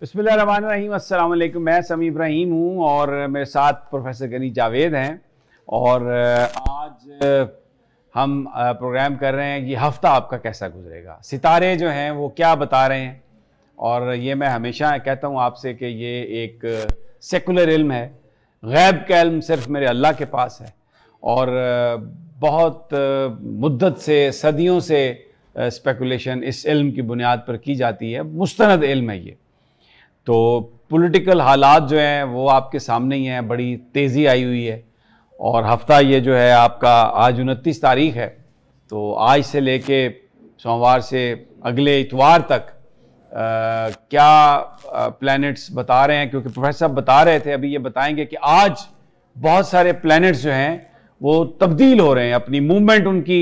बिस्मिल्लाहिर्रहमानिर्रहीम, अस्सलाम वालेकुम। मैं समी इब्राहिम हूँ और मेरे साथ प्रोफेसर गनी जावेद हैं। और आज हम प्रोग्राम कर रहे हैं कि हफ़्ता आपका कैसा गुजरेगा, सितारे जो हैं वो क्या बता रहे हैं। और ये मैं हमेशा कहता हूँ आपसे कि ये एक सेकुलर इल्म है, गैब का इल्म सिर्फ मेरे अल्लाह के पास है। और बहुत मुद्दत से, सदियों से स्पेकुलेशन इस इल्म की बुनियाद पर की जाती है, मुस्तनद इल्म है ये। तो पॉलिटिकल हालात जो हैं वो आपके सामने ही हैं, बड़ी तेज़ी आई हुई है। और हफ्ता ये जो है आपका आज 29 तारीख है, तो आज से लेके सोमवार से अगले इतवार तक क्या प्लैनेट्स बता रहे हैं, क्योंकि प्रोफेसर साहब बता रहे थे, अभी ये बताएंगे कि आज बहुत सारे प्लैनेट्स जो हैं वो तब्दील हो रहे हैं, अपनी मूवमेंट उनकी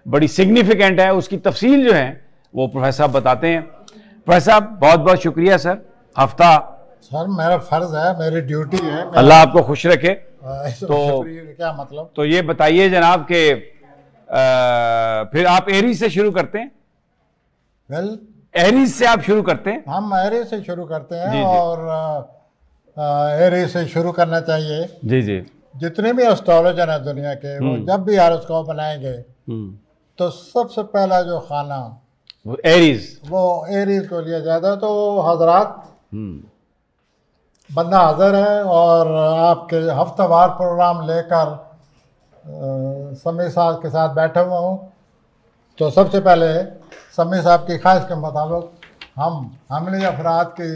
बड़ी सिग्निफिकेंट है। उसकी तफसील जो है वो प्रोफेसर साहब बताते हैं। प्रोफेसर साहब बहुत बहुत शुक्रिया सर। हफ्ता सर मेरा फर्ज है, मेरी ड्यूटी है। अल्लाह आपको खुश रखे। तो क्या मतलब? तो ये बताइए जनाब के फिर आप एरीज से शुरू करते हैं। वेल, एरीज से आप शुरू करते हैं। हम एरीज से शुरू करते हैं। जी, जी। और एरीज से शुरू करना चाहिए। जी जी। जितने भी एस्ट्रोलॉजर हैं दुनिया के, वो जब भी हॉरोस्कोप बनाएंगे तो सबसे पहला जो खाना वो एरीज, वो एरीज को लिया जाता है। तो हजरात, बंदा हाजिर है और आपके हफ्तावार प्रोग्राम लेकर समी साहब के साथ बैठा हुआ हूँ। तो सबसे पहले समी साहब की ख्वाहिश के मुताबिक हम अमली अफराद की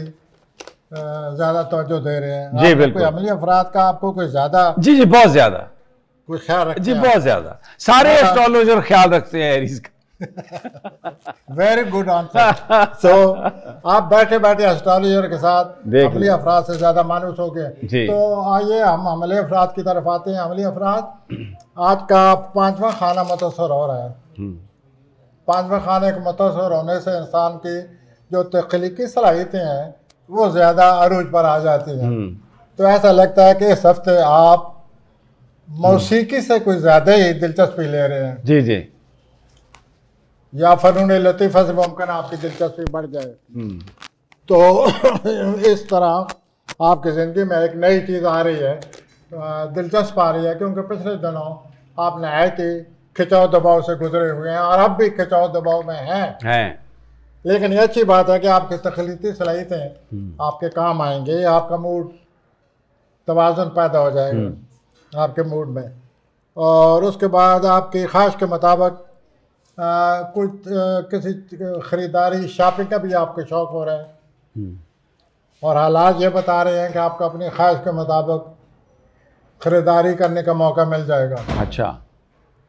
ज़्यादा तवज्जो दे रहे हैं। जी बिल्कुल। कोई अमली अफराद का आपको कोई ज़्यादा जी बहुत ज़्यादा कोई ख्याल रखते जी, हैं? बहुत ज़्यादा सारे एस्ट्रोलॉजर ख्याल रखते हैं एरीज का। Very good answer. सो आप बैठे बैठे एस्ट्रोलॉजर के साथ अमली अफराद से ज़्यादा मानूस हो गए। तो आइए हम अमली अफराद की तरफ आते हैं। अमली अफराद, आज का 5वां खाना मुतासर हो रहा है। 5वें खाने के मुतासर होने से इंसान की जो तख्लीकी सलाहियतें हैं वो ज़्यादा अरूज पर आ जाती हैं। तो ऐसा लगता है कि इस हफ्ते आप मौसीकी से कुछ ज़्यादा ही दिलचस्पी ले रहे हैं। जी जी। या फनून लतीफ़ा से मुमकिन आपकी दिलचस्पी बढ़ जाए। तो इस तरह आपकी ज़िंदगी में एक नई चीज़ आ रही है, दिलचस्प आ रही है, क्योंकि पिछले दिनों आप नहायत ही खिंचाव दबाव से गुजरे हुए हैं और अब भी खिंचाव दबाव में हैं। लेकिन ये अच्छी बात है कि आपकी तख्लीकी सलाहियतें आपके काम आएंगे। आपका मूड, तवाज़ुन पैदा हो जाएगा आपके मूड में। और उसके बाद आपकी ख्वाहिश के मुताबिक कुछ किसी ख़रीदारी, शॉपिंग का भी आपको शौक़ हो रहा है। और हालात ये बता रहे हैं कि आपको अपनी ख्वाहिश के मुताबिक ख़रीदारी करने का मौका मिल जाएगा। अच्छा।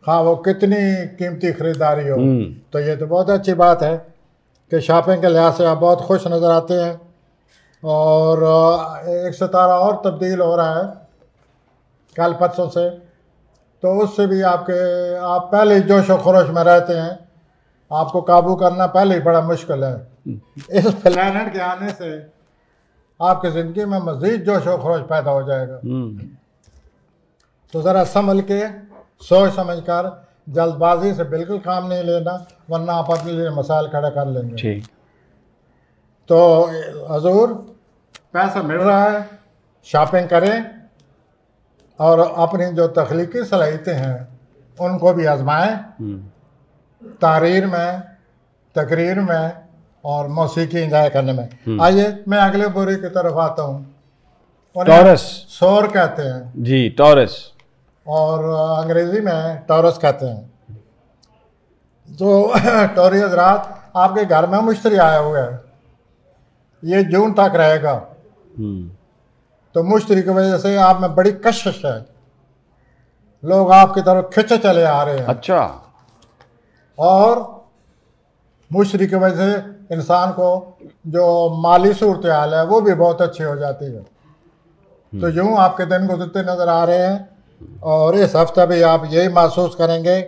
हाँ, वो कितनी कीमती ख़रीदारी हो। तो ये तो बहुत अच्छी बात है कि शॉपिंग के लिहाज से आप बहुत खुश नज़र आते हैं। और एक सितारा और तब्दील हो रहा है कल परसों से, तो उससे भी आप पहले ही जोश व खरोश में रहते हैं। आपको काबू करना पहले ही बड़ा मुश्किल है। इस प्लैनेट के आने से आपकी ज़िंदगी में मज़ीद जोश व खरोश पैदा हो जाएगा। तो ज़रा संभल के, सोच समझ कर, जल्दबाजी से बिल्कुल काम नहीं लेना, वरना आप अपने लिए मसाइल खड़ा कर लेंगे। तो हजूर, पैसा मिल रहा है, शॉपिंग करें और अपनी जो तख्लीकी सलाहियतें हैं उनको भी आजमाएं, तारीर में, तकरीर में और मौसीकी इंजॉय करने में। आइए मैं अगले बोरी की तरफ आता हूँ। टॉरस सौर कहते हैं जी, टॉरस, और अंग्रेजी में टॉरस कहते हैं। तो टॉरी हज़रात, आपके घर में मुश्तरी आया हुआ है, ये जून तक रहेगा। तो मुश्तरी की वजह से आप में बड़ी कशिश है, लोग आपकी तरफ खिंचे चले आ रहे हैं। अच्छा। और मुश्तरी की वजह से इंसान को जो माली सूरत हाल है वो भी बहुत अच्छी हो जाती है। तो यूँ आपके दिन गुजरते नज़र आ रहे हैं और इस हफ्ते भी आप यही महसूस करेंगे।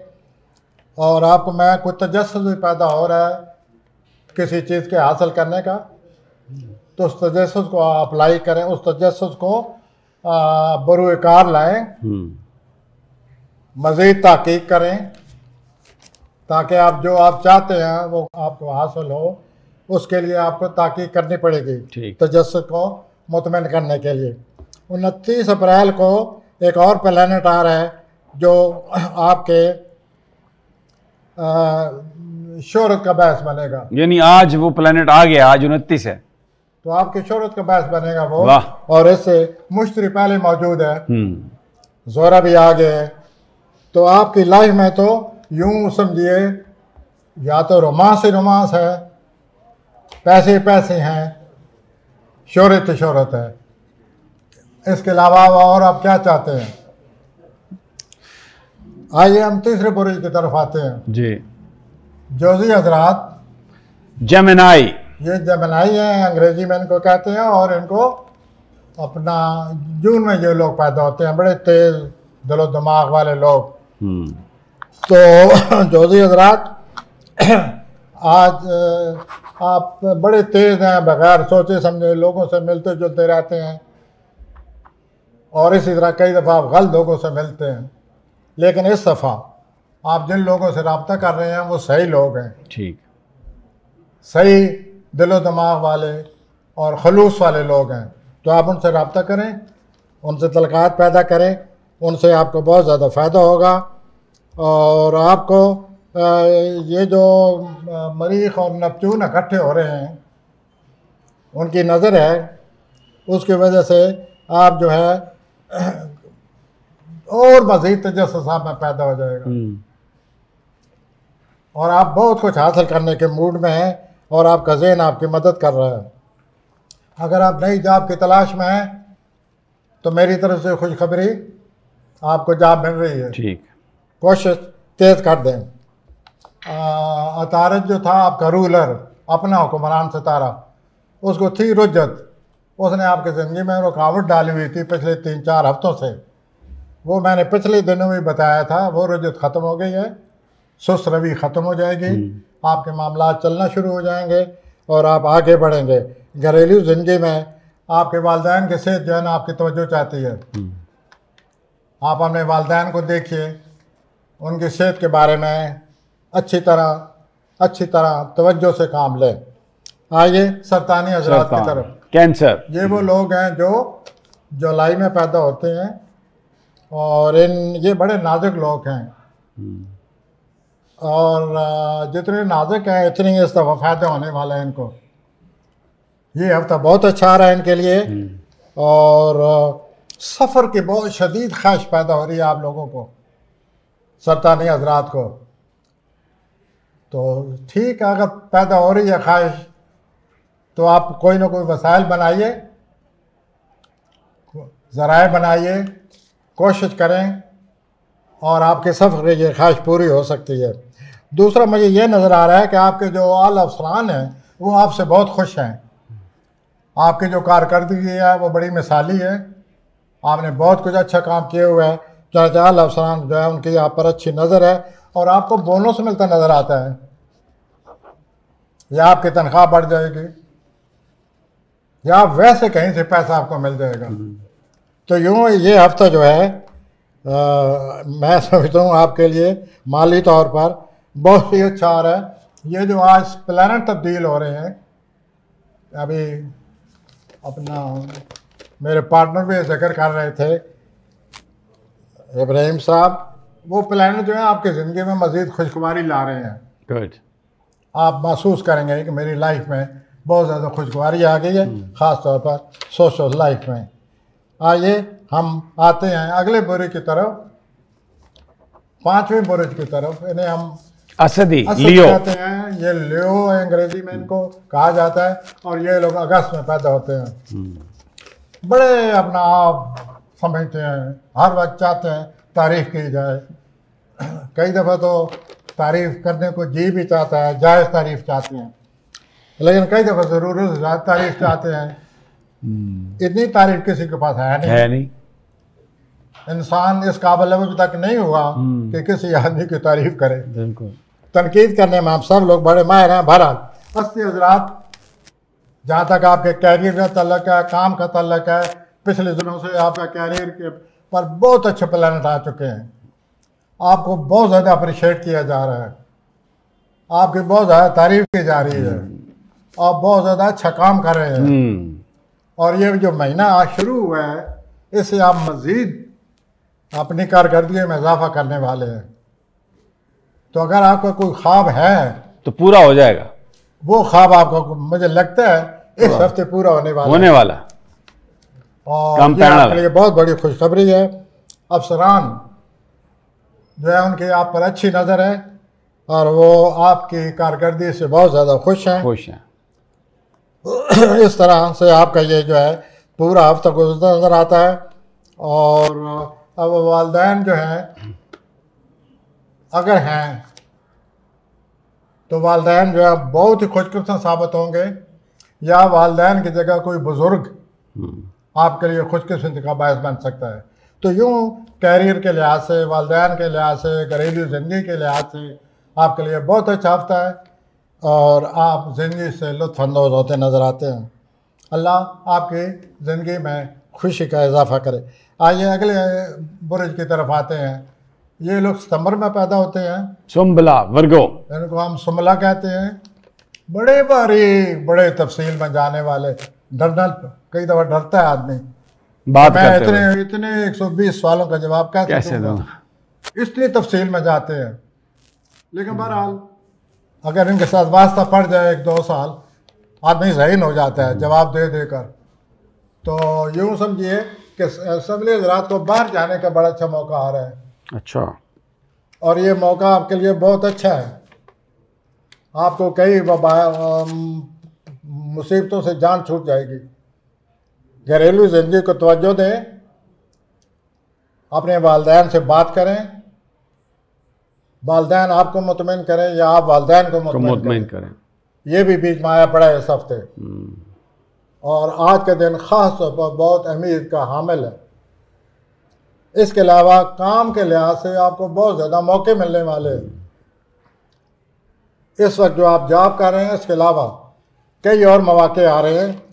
और आपको मैं कुछ तजस्सुस भी पैदा हो रहा है किसी चीज़ के हासिल करने का, तो उस तजस्सुस को अप्लाई करें, उस तजस्सुस को बरूकार लाएं, मज़ीद तहकीक करें ताकि आप जो आप चाहते हैं वो आपको हासिल हो। उसके लिए आपको ताकीद करनी पड़ेगी तजस्सुस को मुतमईन करने के लिए। 29 अप्रैल को एक और प्लैनेट आ रहा है जो आपके शोहरत का बायस बनेगा। यानी आज वो प्लैनेट आ गया, आज 29 है, तो आपकी शोहरत का बायस बनेगा वो। और इससे मुश्तरी पहले मौजूद है, ज़ोहरा भी आ गया है। तो आपकी लाइफ में तो यूं समझिए या तो रोमांस ही रोमांस है, पैसे पैसे हैं, शोहरत ही शोहरत है। इसके अलावा और आप क्या चाहते हैं? आइए हम तीसरे बुरुज की तरफ आते हैं जी। जोजी हजरात, जेमिनाई, ये जेमिनाई है, अंग्रेजी में इनको कहते हैं। और इनको अपना जून में ये लोग पैदा होते हैं, बड़े तेज दिलो दिमाग वाले लोग। तो जोजी हजरात, आज आप बड़े तेज हैं, बगैर सोचे समझे लोगों से मिलते जुलते रहते हैं, और इसी तरह कई दफ़ा आप गलत लोगों से मिलते हैं। लेकिन इस दफ़ा आप जिन लोगों से रब्ता कर रहे हैं वो सही लोग हैं, ठीक, सही दिलो दिमाग वाले और खलूस वाले लोग हैं। तो आप उनसे रब्ता करें, उनसे तलकात पैदा करें, उनसे आपको बहुत ज़्यादा फ़ायदा होगा। और आपको ये जो मरीख और नपचून इकट्ठे हो रहे हैं, उनकी नज़र है, उसकी वजह से आप जो है और मज़ीद तजस्सुस में पैदा हो जाएगा और आप बहुत कुछ हासिल करने के मूड में हैं और आपका ज़हन आपकी मदद कर रहा है। अगर आप नई जॉब की तलाश में हैं तो मेरी तरफ से खुशखबरी, आपको जॉब मिल रही है। ठीक, कोशिश तेज़ कर दें। अतारत जो था आपका रूलर, अपना हुक्मरान सितारा, उसको थी रुज्जत, उसने आपकी ज़िंदगी में रुकावट डाली हुई थी पिछले 3-4 हफ्तों से। वो मैंने पिछले दिनों में बताया था, वो रुज्जत ख़त्म हो गई है, सुस्त रवि ख़त्म हो जाएगी, आपके मामला चलना शुरू हो जाएंगे और आप आगे बढ़ेंगे। घरेलू ज़िंदगी में आपके वालिदैन की सेहत जो है ना आपकी तवज्जो चाहती है। आप अपने वालिदैन को देखिए, उनकी सेहत के बारे में अच्छी तरह तवज्जो से काम लें। आइए सरतानी हजरात की तरफ। कैंसर, ये वो लोग हैं जो जुलाई में पैदा होते हैं और ये बड़े नाजुक लोग हैं और जितने नाजुक हैं इतने इस दफ़ा फ़ायदा होने वाला है इनको। ये हफ्ता बहुत अच्छा आ रहा है इनके लिए और सफ़र की बहुत शदीद ख्वाहिश पैदा हो रही है आप लोगों को, सरतानी हजरात को। तो ठीक है, अगर पैदा हो रही है ख्वाहिश तो आप कोई ना कोई वसाइल बनाइए, ज़राए बनाइए, कोशिश करें और आपके सफ़र की ये ख्वाहिश पूरी हो सकती है। दूसरा, मुझे ये नज़र आ रहा है कि आपके जो आला अफसरान हैं वो आपसे बहुत खुश हैं। आपकी जो कारकर्दगी है वो बड़ी मिसाली है, आपने बहुत कुछ अच्छा काम किए हुए है। चाहे आला अफसरान जो है उनकी आप पर अच्छी नज़र है और आपको बोनस मिलता नज़र आता है, या आपकी तनख्वाह बढ़ जाएगी या वैसे कहीं से पैसा आपको मिल जाएगा। तो यूँ ये हफ्ता जो है मैं समझता हूँ आपके लिए माली तौर पर बहुत ही अच्छा आ रहा है। ये जो आज प्लैनेट तब्दील हो रहे हैं, अभी अपना मेरे पार्टनर भी जिक्र कर रहे थे इब्राहिम साहब, वो प्लैनेट जो है आपकी ज़िंदगी में मज़ीद खुशगवारी ला रहे हैं। गुड, आप महसूस करेंगे कि मेरी लाइफ में बहुत ज़्यादा खुशगवारी आ गई है, ख़ास तौर पर सोशल लाइफ में। आइए हम आते हैं अगले बुरुज की तरफ, 5वें बुरुज की तरफ। इन्हें हम असदी लियो कहते हैं। ये लियो अंग्रेजी में इनको कहा जाता है और ये लोग अगस्त में पैदा होते हैं। बड़े अपना आप समझते हैं, हर वक्त चाहते हैं तारीफ़ की जाए। कई दफ़ा तो तारीफ़ करने को जी भी चाहता है, जायज़ तारीफ़ चाहते हैं, लेकिन कई दफ़ा ज़रूरत से ज़्यादा तारीफ़ चाहते हैं। इतनी तारीफ़ किसी के पास है नहीं। इंसान इस काबिल अभी तक नहीं हुआ कि किसी आदमी की तारीफ़ करे। बिल्कुल, तनकीद करने में आप सब लोग बड़े माहिर हैं। बहरहाल 80 हजरात, जहाँ तक आपके कैरियर का तल्लक है, काम का तल्लक है, पिछले दिनों से आपका कैरियर के पर बहुत अच्छे प्लैनेट आ चुके हैं। आपको बहुत ज़्यादा अप्रिशिएट किया जा रहा है, आपकी बहुत ज़्यादा तारीफ़ की जा रही है। और बहुत ज़्यादा अच्छा काम कर रहे हैं। और ये जो महीना आज शुरू हुआ है, इससे आप मज़ीद अपनी कारकर्दगी में इजाफा करने वाले हैं। तो अगर आपका कोई ख्वाब है तो पूरा हो जाएगा। वो ख्वाब आपका मुझे लगता है इस हफ्ते पूरा होने वाला और ये आपके लिए बहुत बड़ी खुशखबरी है। अफसरान जो है उनकी आप पर अच्छी नज़र है और वो आपकी कारकर्दगी से बहुत ज़्यादा खुश हैं। इस तरह से आपका ये जो है पूरा हफ्ता गुजरता नज़र आता है। और अब वालिदैन जो हैं अगर हैं तो वालिदैन जो है बहुत ही खुशकिस्मत साबित होंगे, या वालिदैन की जगह कोई बुज़ुर्ग आपके लिए खुशकिस्मती का बायस बन सकता है। तो यूँ कैरियर के लिहाज से, वालिदैन के लिहाज से, घरेलू ज़िंदगी के लिहाज से आपके लिए बहुत अच्छा हफ्ता है और आप ज़िंदगी से लुत्फ़अंदोज़ होते नज़र आते हैं। अल्लाह आपकी ज़िंदगी में खुशी का इजाफ़ा करे। आइए अगले बुरुज की तरफ आते हैं। ये लोग सितंबर में पैदा होते हैं, सुम्बला वर्गो, इनको हम सुम्बला कहते हैं। बड़े बारीक, बड़े तफसील में जाने वाले, डरना कई दफ़ा डरता है आदमी बात मैं इतने 120 सवालों का जवाब कैसे दूंगा, इतनी तफसील में जाते हैं। लेकिन बहरहाल अगर इनके साथ वास्ता पड़ जाए 1-2 साल, आदमी ज़हीन हो जाता है जवाब दे देकर। तो यूँ समझिए कि असम्बली हज़रात को बाहर जाने का बड़ा अच्छा मौका आ रहा है। अच्छा, और ये मौका आपके लिए बहुत अच्छा है। आपको कई मुसीबतों से जान छूट जाएगी। घरेलू ज़िंदगी को तवज्जो दें, अपने वालिदैन से बात करें, वालिदैन आपको मुतमईन करें या आप वालिदैन को मुतमईन करें। ये भी बीच में आया पड़ा है इस हफ्ते। और आज का दिन ख़ास तौर पर बहुत अहमियत का हामिल है। इसके अलावा काम के लिहाज से आपको बहुत ज़्यादा मौके मिलने वाले हैं। इस वक्त जो आप जॉब कर रहे हैं, इसके अलावा कई और मौके आ रहे हैं।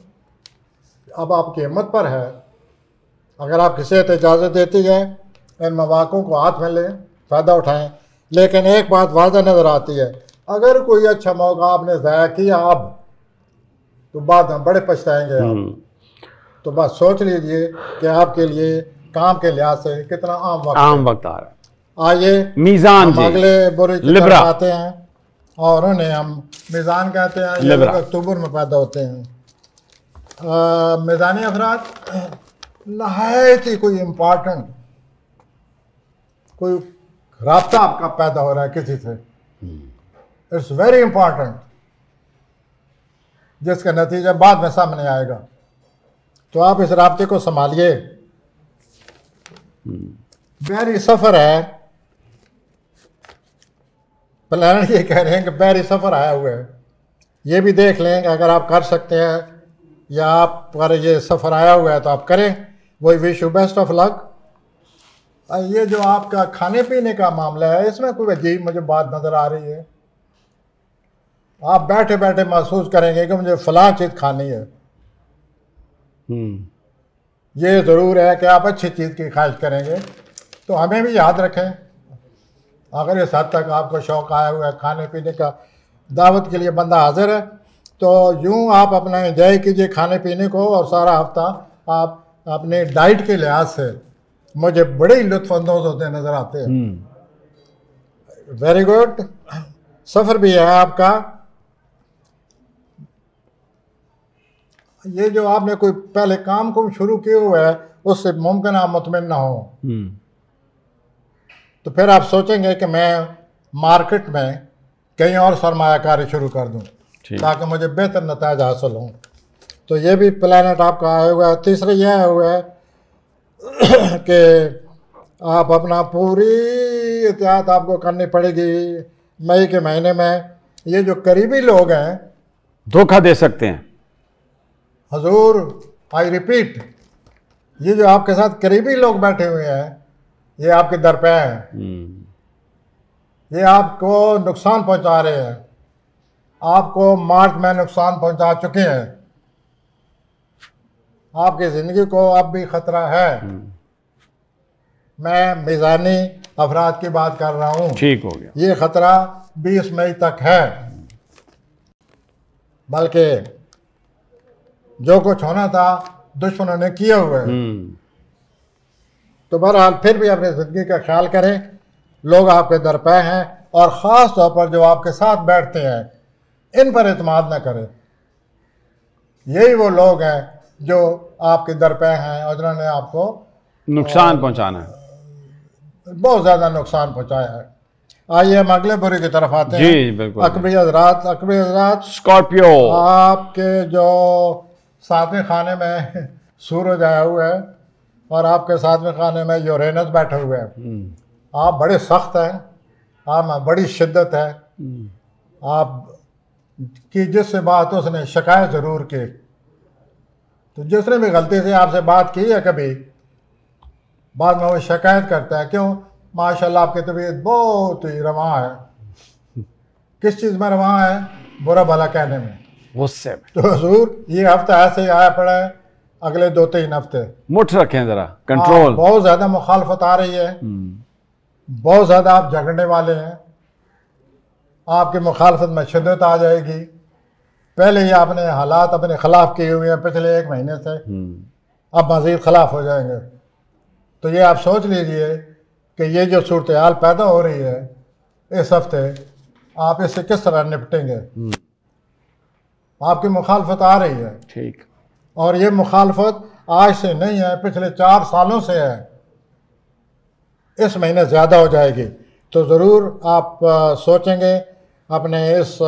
अब आपकी हिम्मत पर है, अगर आपकी सेहत इजाज़त देती है इन मौक़ों को हाथ में लें, फ़ायदा उठाएं। लेकिन एक बात वाज़ह नज़र आती है, अगर कोई अच्छा मौका आपने ज़ाया किया अब, तो बाद में बड़े पछताएंगे आप। तो बस सोच लीजिए कि आपके लिए काम के लिहाज से कितना आम वक्त आ रहा है। आइए मीज़ान हम अगले बुरुज की तरफ आते हैं और उन्हें हम मीज़ान कहते हैं। ये लोग अक्टूबर में पैदा होते हैं। मीज़ानी अफराद नहायत ही कोई इम्पॉर्टेंट कोई राब्ता आपका पैदा हो रहा है किसी से, इट्स वेरी इंपॉर्टेंट, जिसका नतीजा बाद में सामने आएगा। तो आप इस राब्ते को संभालिए। बहरी सफ़र है, प्लानट ये कह रहे हैं कि बहरी सफ़र आया हुआ है। ये भी देख लें कि अगर आप कर सकते हैं या आप पर ये सफ़र आया हुआ है तो आप करें। वही wish you best of luck. ये जो आपका खाने पीने का मामला है, इसमें कोई अजीब मुझे बात नज़र आ रही है। आप बैठे बैठे महसूस करेंगे कि मुझे फ़लाँ चीज़ खानी है। ये ज़रूर है कि आप अच्छी चीज़ की ख्वाहिश करेंगे। तो हमें भी याद रखें, अगर इस हद तक आपको शौक़ आया हुआ है खाने पीने का, दावत के लिए बंदा हाजिर है, तो यूँ आप अपना एंजॉय कीजिए खाने पीने को। और सारा हफ्ता आप अपने डाइट के लिहाज से मुझे बड़े ही लुत्फ़अंदोज़ होते नज़र आते हैं। Very good. सफ़र भी है आपका। ये जो आपने कोई पहले काम को शुरू किए हुआ है, उससे मुमकिन आप मुतमिन ना हो, तो फिर आप सोचेंगे कि मैं मार्केट में कहीं और सरमायाकारी शुरू कर दूं ताकि मुझे बेहतर नताज हासिल हों। तो ये भी प्लानट आपका आया हुआ है। तीसरा यह आया हुआ है कि आप अपना पूरी एहतियात आपको करनी पड़ेगी मई के महीने में। ये जो करीबी लोग हैं धोखा दे सकते हैं। हजूर, आई रिपीट, ये जो आपके साथ करीबी लोग बैठे हुए हैं, ये आपके दर पे हैं। ये आपको नुकसान पहुंचा रहे हैं। आपको मार्च में नुकसान पहुंचा चुके हैं। आपकी ज़िंदगी को अब भी ख़तरा है। मैं मीज़ानी अफराद की बात कर रहा हूँ। ठीक हो गया। ये ख़तरा 20 मई तक है। बल्कि जो कुछ होना था दुश्मनों ने किया हुआ है। तो बहरहाल फिर भी अपनी ज़िंदगी का ख्याल करें, लोग आपके दरपे हैं और ख़ास तौर पर जो आपके साथ बैठते हैं इन पर एतमाद न करें। यही वो लोग हैं जो आपके दरपे हैं और जिन्होंने आपको नुकसान पहुंचाना है, बहुत ज़्यादा नुकसान पहुंचाया है। आइए हम अगले बुरे की तरफ आते हैं। जी बिल्कुल। अकबरी हजरात, स्कॉर्पियो, आपके जो सातवें खाने में सूरज आया हुआ है और आपके सातवें खाने में यूरेनस बैठे हुए हैं। आप बड़े सख्त हैं, आप में बड़ी शिद्दत है, आप की जिससे बात उसने शिकायत ज़रूर की। तो जिसने भी गलती से आपसे बात की है कभी, बाद में वो शिकायत करता है, क्यों माशाल्लाह आपकी तबीयत बहुत ही रवां है। किस चीज़ में रवां है? बुरा भला कहने में, गुस्से में। तो हुजूर ये हफ्ता ऐसे ही आया पड़ा है, अगले 2-3 हफ्ते मुठ रखें ज़रा, कंट्रोल। बहुत ज़्यादा मुखालफत आ रही है, बहुत ज़्यादा आप झगड़ने वाले हैं, आपकी मुखालफत में शिद्दत आ जाएगी। पहले ही आपने हालात अपने खिलाफ किए हुए हैं पिछले 1 महीने से, अब मज़ीद खिलाफ हो जाएंगे। तो ये आप सोच लीजिए कि ये जो सूरत हाल पैदा हो रही है इस हफ्ते, आप इससे किस तरह निपटेंगे। आपकी मुखालफत आ रही है, ठीक, और ये मुखालफत आज से नहीं है, पिछले 4 सालों से है, इस महीने ज़्यादा हो जाएगी। तो ज़रूर आप सोचेंगे अपने इस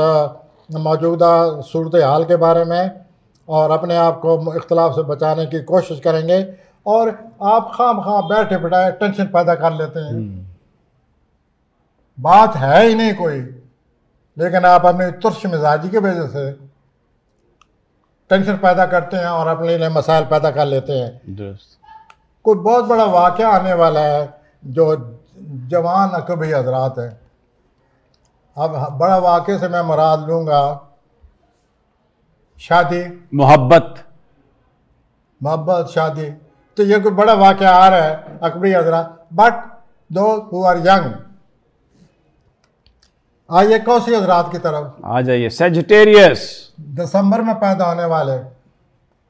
मौजूदा सूरत हाल के बारे में और अपने आप को इख्तलाफ से बचाने की कोशिश करेंगे। और आप खाम बैठे बिठाए टेंशन पैदा कर लेते हैं, बात है ही नहीं कोई, लेकिन आप अपनी तुर्श मिजाजी की वजह से टेंशन पैदा करते हैं और अपने लिए मसाइल पैदा कर लेते हैं। कोई बहुत बड़ा वाक़या आने वाला है जो जवान अकबरी हजरात है। अब बड़ा वाक़े से मैं मुराद लूँगा शादी, मोहब्बत, शादी। तो ये कोई बड़ा वाक़या आ रहा है अकबरी हजरात, बट दो हु आर यंग। आइए कौसी हजरात की तरफ आ जाइए। सेजिटेरियस, दिसंबर में पैदा होने वाले,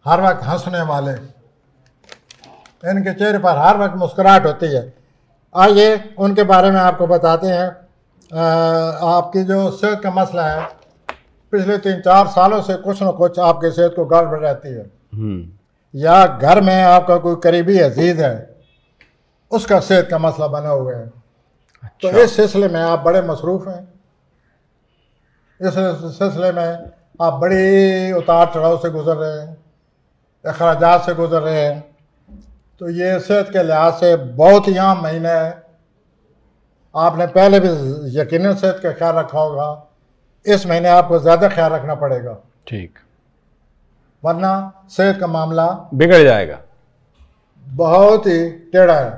हर वक्त हंसने वाले, इनके चेहरे पर हर वक्त मुस्कुराहट होती है। आइए उनके बारे में आपको बताते हैं। आपकी जो सेहत का मसला है, पिछले 3-4 सालों से कुछ न कुछ आपकी सेहत को गड़बड़ रहती है, या घर में आपका कोई करीबी अजीज है उसका सेहत का मसला बना हुआ है। अच्छा। तो इस सिलसिले में आप बड़े मसरूफ़ हैं, इस सिलसिले में आप बड़ी उतार चढ़ाव से गुजर रहे हैं, अखराजात से गुजर रहे हैं। तो ये सेहत के लिहाज से बहुत ही आम महीना है। आपने पहले भी यकीनन सेहत का ख्याल रखा होगा, इस महीने आपको ज़्यादा ख्याल रखना पड़ेगा, ठीक, वरना सेहत का मामला बिगड़ जाएगा। बहुत ही टेढ़ा है,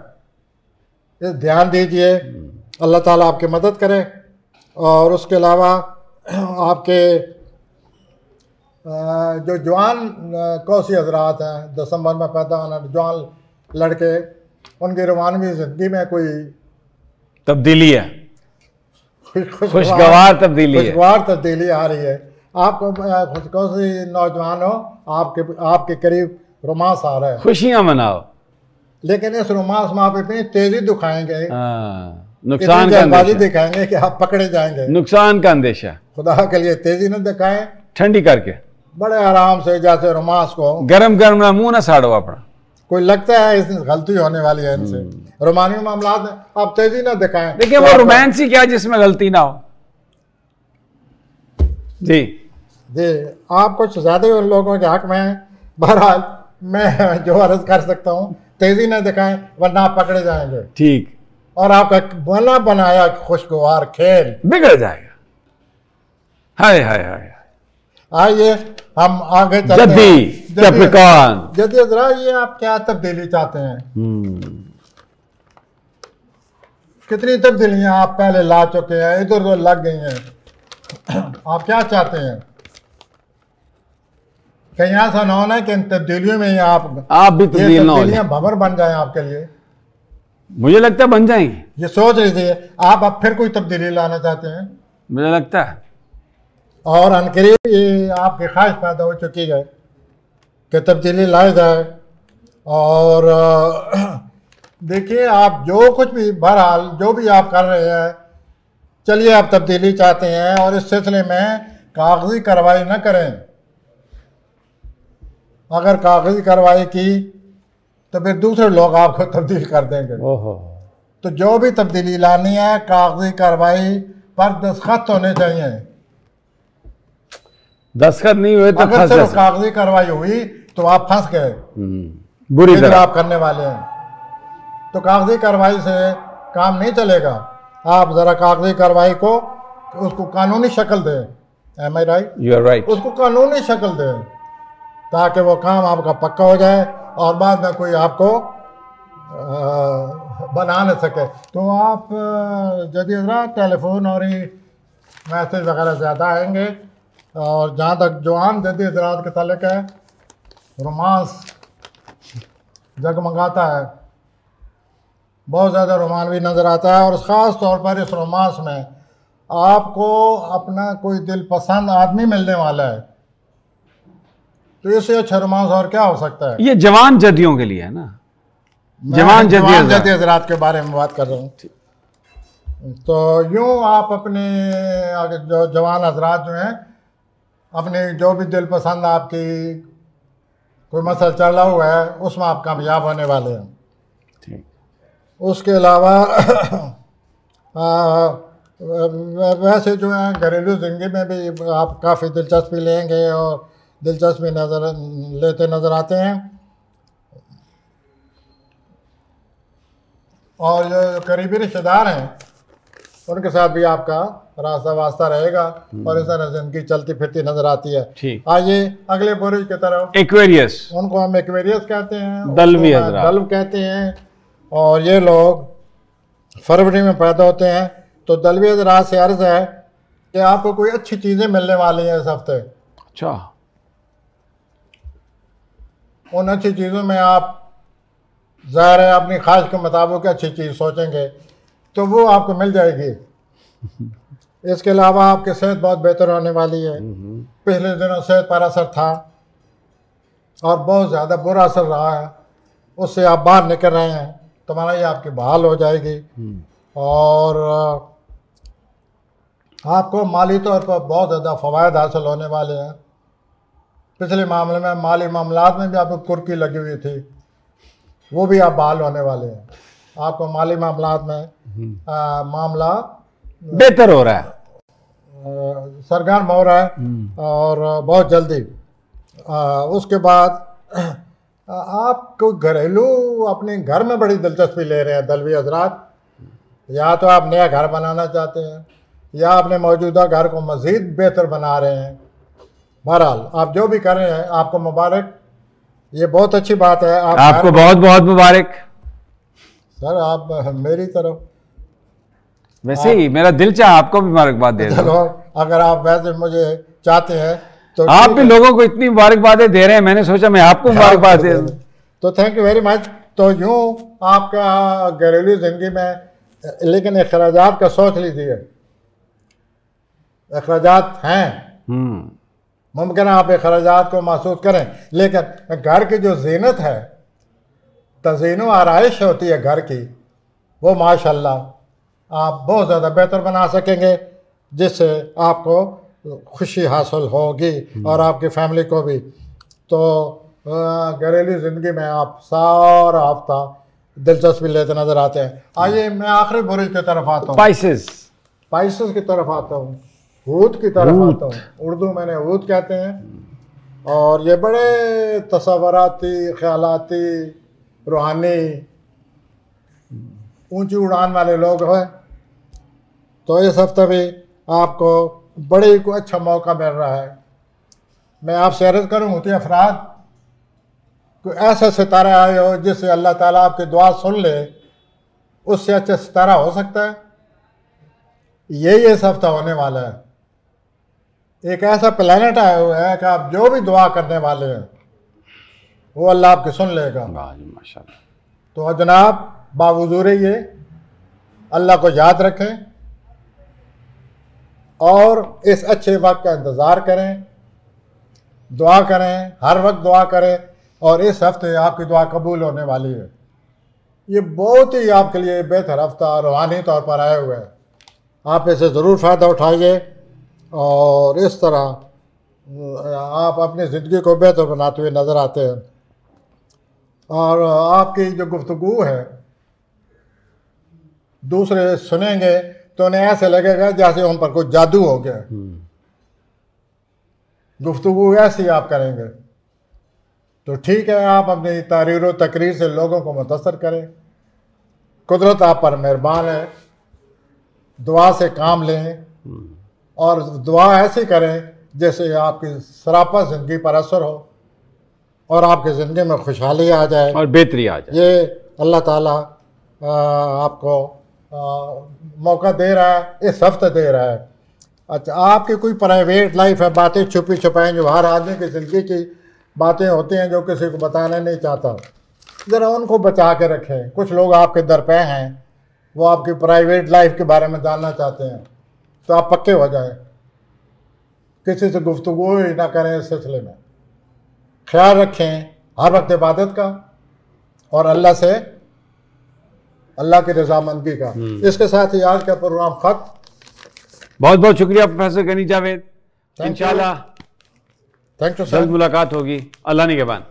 इस ध्यान दीजिए। अल्लाह ताला आपकी मदद करे। और उसके अलावा आपके जो जवान कौसी हजरात हैं, दिसंबर में पैदा होना जवान लड़के, उनकी रवानवी ज़िंदगी में कोई तब्दीली है, खुशगवार तब्दीली आ रही है। आपको कौसी नौजवान हो, आपके करीब रोमांस आ रहा है, खुशियां मनाओ, लेकिन इस रोमांस में आप इतनी तेजी दिखाएंगे, नुकसान का अंदेशा दिखाएंगे कि आप पकड़े जाएंगे। नुकसान का अंदेशा, खुदा के लिए तेजी न दिखाएं, ठंडी करके बड़े आराम से, जैसे रोमांस को गरम गरम ना मुंह ना साड़ो अपना। कोई लगता है इस गलती होने वाली है इनसे, रोमानी मामला में आप तेजी ना दिखाएं। देखिए वो रोमांस ही क्या जिसमें गलती ना हो। जी जी, आप कुछ ज़्यादा उन लोगों के हक में हैं। बहरहाल मैं जो अर्ज कर सकता हूँ, तेजी ना दिखाएं वरना आप पकड़े जाएंगे, ठीक, और आपका बना बनाया खुशगवार खेल बिगड़ जाएगा। हाय हाय हाय। आइए हम आगे चलते हैं। जद्दी जरा, ये आप क्या तब्दीली चाहते हैं? कितनी तब्दीलियां आप पहले ला चुके हैं, इधर उधर लग गई हैं। आप क्या चाहते हैं? कहीं ऐसा ना होना कि इन तब्दीलियों में आप भी तब्दीलियां भंवर बन जाए आपके लिए। मुझे लगता है बन जाएंगे। ये सोच रही थी आप अब फिर कोई तब्दीली लाना चाहते हैं? मुझे लगता है और अनकरीब ये आपकी ख्वाहिश पैदा हो चुकी है कि तब्दीली लाई जाए। और देखिए, आप जो कुछ भी, बहरहाल जो भी आप कर रहे हैं, चलिए आप तब्दीली चाहते हैं और इस सिलसिले में कागजी कार्रवाई न करें। अगर कागजी कार्रवाई की तो फिर दूसरे लोग आपको तब्दील कर देंगे। ओहो। तो जो भी तब्दीली लानी है, कागजी कार्रवाई पर दस्तखत होने चाहिए। दस्तखत नहीं हुए तो अगर सिर्फ कागजी कार्रवाई हुई तो आप फंस गए, बुरी तरह आप करने वाले हैं। तो कागजी कार्रवाई से काम नहीं चलेगा। आप जरा कागजी कार्रवाई को, उसको कानूनी शक्ल दें। Am I right? You are right. उसको कानूनी शक्ल दें ताकि वो काम आपका पक्का हो जाए और बाद में कोई आपको बना न सके। तो आप जदीद ज़राअत, टेलीफोन और मैसेज वगैरह ज़्यादा आएंगे। और जहाँ तक जवान जदीद ज़राअत के ताल्लुक है, रोमांस जगमगाता है, बहुत ज़्यादा रोमांस नज़र आता है। और ख़ास तौर पर इस रोमांस में आपको अपना कोई दिल पसंद आदमी मिलने वाला है, तो इससे अच्छा रोमांस और क्या हो सकता है। ये जवान जदियों के लिए है ना, जवान जदी हज़रात के बारे में बात कर रहा हूँ। तो यूँ आप अपने जो जवान हज़रात जो हैं, अपने जो भी दिल पसंद आपकी कोई मसला चल रहा हुआ है, उसमें आप कामयाब होने वाले हैं। ठीक। उसके अलावा वैसे जो है घरेलू ज़िंदगी में भी आप काफ़ी दिलचस्पी लेंगे और दिलचस्पी लेते नज़र आते हैं। और जो करीबी रिश्तेदार हैं उनके साथ भी आपका रास्ता वास्ता रहेगा और इस तरह ज़िंदगी चलती फिरती नज़र आती है। ठीक। आइए अगले बुरुज की तरफ। एक्वेरियस, उनको हम एक्वेरियस कहते हैं, दलवी हज़रात, दल्व कहते हैं। और ये लोग फरवरी में पैदा होते हैं। तो दलवी हज़रात से अर्ज़ है कि आपको कोई अच्छी चीज़ें मिलने वाली हैं इस हफ्ते। अच्छा। उन अच्छी चीज़ों में आप ज़ाहिर है अपनी ख्वाहिश के मुताबिक अच्छी चीज़ सोचेंगे तो वो आपको मिल जाएगी। इसके अलावा आपकी सेहत बहुत बेहतर होने वाली है। पिछले दिनों सेहत पर असर था और बहुत ज़्यादा बुरा असर रहा है, उससे आप बाहर निकल रहे हैं, तुम्हारा ये आपकी बहाल हो जाएगी। और आपको माली तौर पर बहुत ज़्यादा फ़वायद हासिल होने वाले हैं। पिछले मामले में माली मामलात में भी आपको कुर्की लगी हुई थी, वो भी आप बहाल होने वाले हैं। आपको माली मामलात में मामला बेहतर हो रहा है, सरगर्म हो रहा है और बहुत जल्दी। उसके बाद आपको घरेलू अपने घर में बड़ी दिलचस्पी ले रहे हैं दलवी हज़रात। या तो आप नया घर बनाना चाहते हैं या अपने मौजूदा घर को मज़ीद बेहतर बना रहे हैं। बहरहाल आप जो भी कर रहे हैं आपको मुबारक, ये बहुत अच्छी बात है। आपको बहुत बहुत मुबारक सर। आप मेरी तरफ वैसे ही मेरा दिल चाह आपको भी मुबारकबाद दे दो। अगर आप वैसे मुझे चाहते हैं तो आप भी लोगों को इतनी मुबारकबादें दे रहे हैं, मैंने सोचा मैं आपको मुबारकबाद दे दूं। तो थैंक यू वेरी मच। तो यूँ आपका घरेलू ज़िंदगी में, लेकिन अखराजात का सोच लीजिए, अखराजात हैं, मुमकिन आप अखराजात को महसूस करें, लेकिन घर की जो ज़ीनत है, तज़ीनो आराइश होती है घर की, वो माशाल्लाह आप बहुत ज़्यादा बेहतर बना सकेंगे, जिससे आपको खुशी हासिल होगी और आपकी फैमिली को भी। तो घरेलू ज़िंदगी में आप सारा हफ्ता दिलचस्पी लेते नज़र आते हैं। आइए मैं आखिरी बुरुज की तरफ आता हूँ, स्पाइसेस की तरफ आता हूँ, हूत की तरफ आता हूँ। उर्दू में हूत कहते हैं। और ये बड़े तसव्वुराती, ख्यालाती, रूहानी, ऊंची उड़ान वाले लोग हैं। तो इस हफ्ते भी आपको बड़े को अच्छा मौका मिल रहा है। मैं आपसे अर्ज़ करूँ, होती अफराद कोई ऐसा सितारा आए हो जिससे अल्लाह ताला आपकी दुआ सुन ले, उससे अच्छा सितारा हो सकता है? यही इस हफ्ता होने वाला है। एक ऐसा प्लैनेट आया हुआ है कि आप जो भी दुआ करने वाले हैं वो अल्लाह आपकी सुन लेगा। माशाल्लाह। तो जनाब बावजूद ये अल्लाह को याद रखें और इस अच्छे वक्त का इंतज़ार करें, दुआ करें, हर वक्त दुआ करें। और इस हफ्ते आपकी दुआ कबूल होने वाली है। ये बहुत ही आपके लिए बेहतर हफ्ता रूहानी तौर पर आए हुए हैं। आप इसे ज़रूर फ़ायदा उठाइए और इस तरह आप अपनी ज़िंदगी को बेहतर बनाते हुए नज़र आते हैं। और आपकी जो गुफ्तगू है दूसरे सुनेंगे तो उन्हें ऐसे लगेगा जैसे उन पर कोई जादू हो गया। गुफ्तगू ऐसी आप करेंगे तो ठीक है, आप अपनी तारीर व तकरीर से लोगों को मुतासर करें। कुदरत आप पर मेहरबान है। दुआ से काम लें और दुआ ऐसी करें जैसे आपकी सरापा ज़िंदगी पर असर हो और आपकी ज़िंदगी में खुशहाली आ जाए और बेहतरी आ जाए। ये अल्लाह ताला आपको मौका दे रहा है, इस हफ्ते दे रहा है। अच्छा, आपकी कोई प्राइवेट लाइफ है, बातें छुपी छुपाई जो हर आदमी की ज़िंदगी की बातें होती हैं जो किसी को बताना नहीं चाहता, ज़रा उनको बचा के रखें। कुछ लोग आपके दर पे हैं, वो आपकी प्राइवेट लाइफ के बारे में जानना चाहते हैं, तो आप पक्के हो जाएं, किसी से गुफ्तगू ही ना करें इस सिलसिले में। ख्याल रखें हर वक्त इबादत का और अल्लाह से, अल्लाह की रजामंदी का। इसके साथ ही आज का प्रोग्राम खत्म। बहुत बहुत शुक्रिया प्रोफेसर गनी जावेद। इंशाल्लाह थैंक यू जल्द मुलाकात होगी। अल्लाह निगहबान।